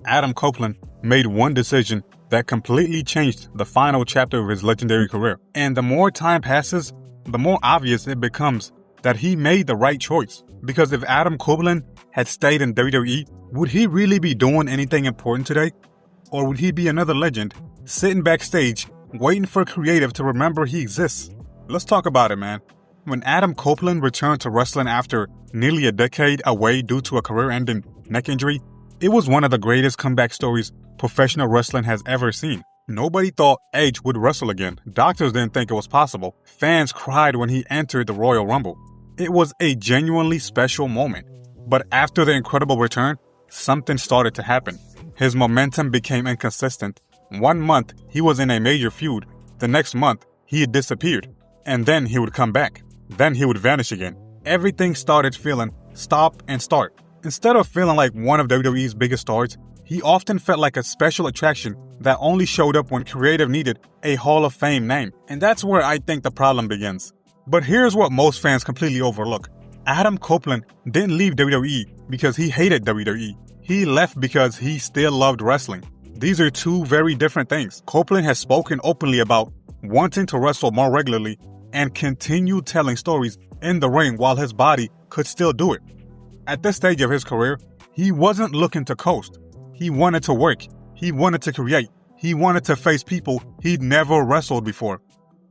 Adam Copeland made one decision that completely changed the final chapter of his legendary career. And the more time passes, the more obvious it becomes that he made the right choice. Because if Adam Copeland had stayed in WWE, would he really be doing anything important today? Or would he be another legend, sitting backstage, waiting for creative to remember he exists? Let's talk about it, man. When Adam Copeland returned to wrestling after nearly a decade away due to a career-ending neck injury, it was one of the greatest comeback stories professional wrestling has ever seen. Nobody thought Edge would wrestle again. Doctors didn't think it was possible. Fans cried when he entered the Royal Rumble. It was a genuinely special moment. But after the incredible return, something started to happen. His momentum became inconsistent. 1 month, he was in a major feud. The next month, he had disappeared. And then he would come back. Then he would vanish again. Everything started feeling stop and start. Instead of feeling like one of WWE's biggest stars, he often felt like a special attraction that only showed up when creative needed a Hall of Fame name. And that's where I think the problem begins. But here's what most fans completely overlook. Adam Copeland didn't leave WWE because he hated WWE. He left because he still loved wrestling. These are two very different things. Copeland has spoken openly about wanting to wrestle more regularly and continue telling stories in the ring while his body could still do it. At this stage of his career, he wasn't looking to coast. He wanted to work. He wanted to create. He wanted to face people he'd never wrestled before.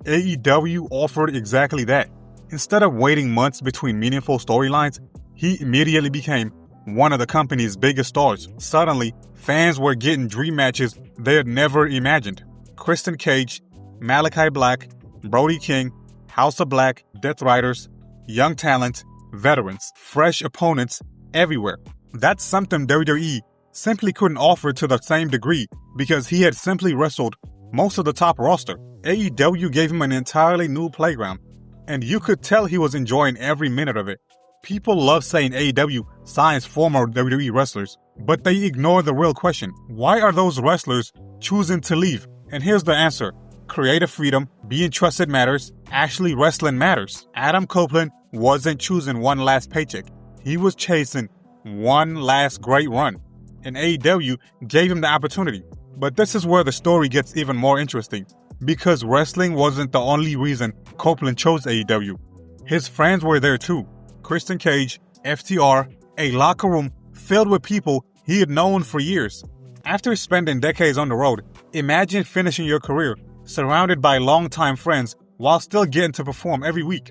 AEW offered exactly that. Instead of waiting months between meaningful storylines, he immediately became one of the company's biggest stars. Suddenly, fans were getting dream matches they had never imagined. Christian Cage, Malachi Black, Brody King, House of Black, Death Riders, young talent, veterans, fresh opponents everywhere. That's something WWE simply couldn't offer to the same degree because he had simply wrestled most of the top roster. AEW gave him an entirely new playground, and you could tell he was enjoying every minute of it. People love saying AEW signs former WWE wrestlers, but they ignore the real question. Why are those wrestlers choosing to leave? And here's the answer. Creative freedom, being trusted matters, actually wrestling matters. Adam Copeland wasn't choosing one last paycheck. He was chasing one last great run. And AEW gave him the opportunity. But this is where the story gets even more interesting. Because wrestling wasn't the only reason Copeland chose AEW. His friends were there too. Christian Cage, FTR, a locker room filled with people he had known for years. After spending decades on the road, imagine finishing your career surrounded by longtime friends while still getting to perform every week.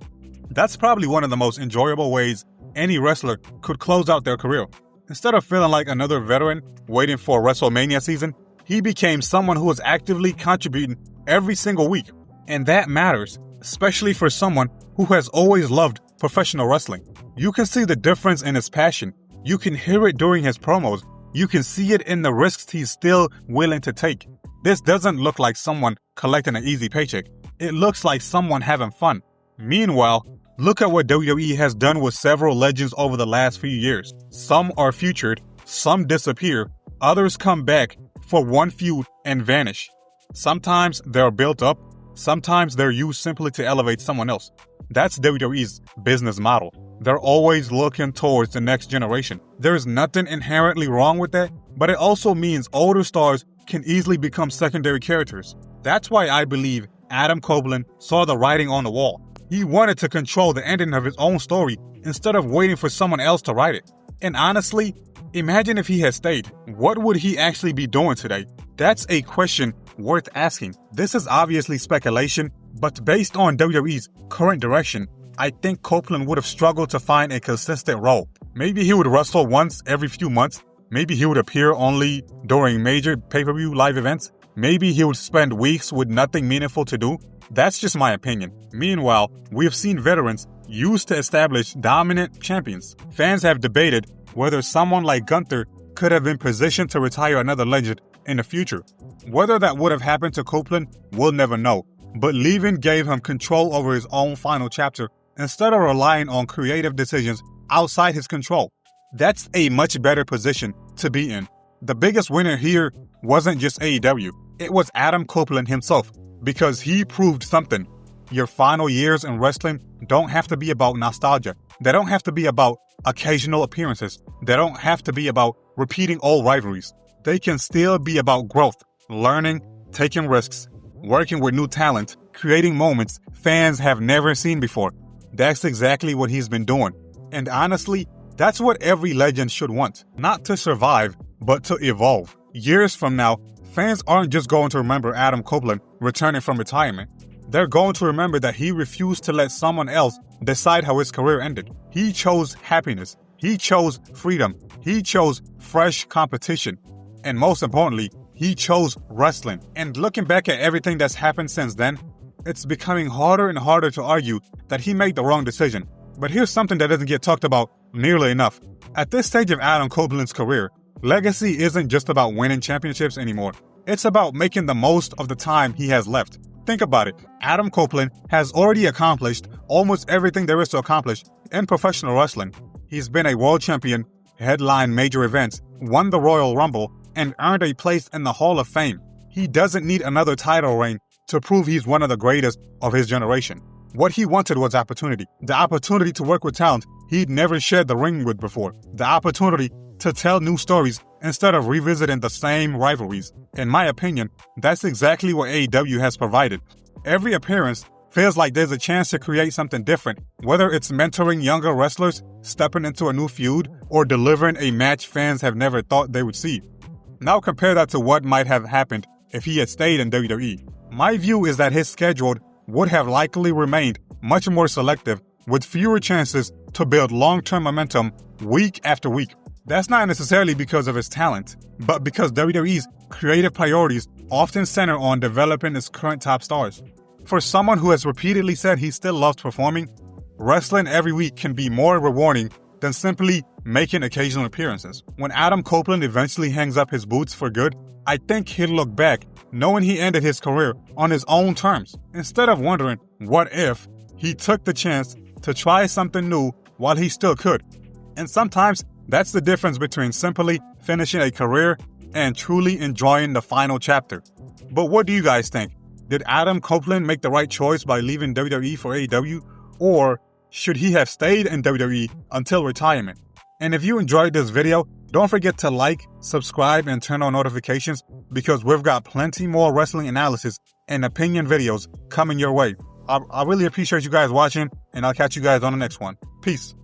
That's probably one of the most enjoyable ways any wrestler could close out their career. Instead of feeling like another veteran waiting for WrestleMania season, he became someone who was actively contributing every single week. And that matters, especially for someone who has always loved professional wrestling. You can see the difference in his passion. You can hear it during his promos. You can see it in the risks he's still willing to take. This doesn't look like someone collecting an easy paycheck. It looks like someone having fun. Meanwhile, look at what WWE has done with several legends over the last few years. Some are featured, some disappear, others come back for one feud and vanish. Sometimes they're built up, sometimes they're used simply to elevate someone else. That's WWE's business model. They're always looking towards the next generation. There's nothing inherently wrong with that, but it also means older stars can easily become secondary characters. That's why I believe Adam Copeland saw the writing on the wall. He wanted to control the ending of his own story instead of waiting for someone else to write it. And honestly, imagine if he had stayed. What would he actually be doing today? That's a question worth asking. This is obviously speculation, but based on WWE's current direction, I think Copeland would have struggled to find a consistent role. Maybe he would wrestle once every few months. Maybe he would appear only during major pay-per-view live events. Maybe he would spend weeks with nothing meaningful to do. That's just my opinion. Meanwhile, we've seen veterans used to establish dominant champions. Fans have debated whether someone like Gunther could have been positioned to retire another legend in the future. Whether that would have happened to Copeland, we'll never know. But leaving gave him control over his own final chapter instead of relying on creative decisions outside his control. That's a much better position to be in. The biggest winner here wasn't just AEW. It was Adam Copeland himself, because he proved something. Your final years in wrestling don't have to be about nostalgia. They don't have to be about occasional appearances. They don't have to be about repeating old rivalries. they can still be about growth, learning, taking risks, working with new talent, creating moments fans have never seen before. That's exactly what he's been doing. And honestly, that's what every legend should want. Not to survive, but to evolve. Years from now, fans aren't just going to remember Adam Copeland returning from retirement. They're going to remember that he refused to let someone else decide how his career ended. He chose happiness. He chose freedom. He chose fresh competition. And most importantly, he chose wrestling. And looking back at everything that's happened since then, it's becoming harder and harder to argue that he made the wrong decision. But here's something that doesn't get talked about nearly enough. At this stage of Adam Copeland's career, legacy isn't just about winning championships anymore. It's about making the most of the time he has left. Think about it. Adam Copeland has already accomplished almost everything there is to accomplish in professional wrestling. He's been a world champion, headlined major events, won the Royal Rumble, and earned a place in the Hall of Fame. He doesn't need another title reign to prove he's one of the greatest of his generation. What he wanted was opportunity. The opportunity to work with talent he'd never shared the ring with before. The opportunity to tell new stories instead of revisiting the same rivalries. In my opinion, that's exactly what AEW has provided. Every appearance feels like there's a chance to create something different, whether it's mentoring younger wrestlers, stepping into a new feud, or delivering a match fans have never thought they would see. Now compare that to what might have happened if he had stayed in WWE. My view is that his schedule would have likely remained much more selective, with fewer chances to build long-term momentum week after week. That's not necessarily because of his talent, but because WWE's creative priorities often center on developing its current top stars. For someone who has repeatedly said he still loves performing, wrestling every week can be more rewarding than simply making occasional appearances. When Adam Copeland eventually hangs up his boots for good, I think he'll look back knowing he ended his career on his own terms, instead of wondering what if he took the chance to try something new while he still could. And sometimes that's the difference between simply finishing a career and truly enjoying the final chapter. But what do you guys think? Did Adam Copeland make the right choice by leaving WWE for AEW? Or should he have stayed in WWE until retirement? And if you enjoyed this video, don't forget to like, subscribe, and turn on notifications because we've got plenty more wrestling analysis and opinion videos coming your way. I really appreciate you guys watching, and I'll catch you guys on the next one. Peace.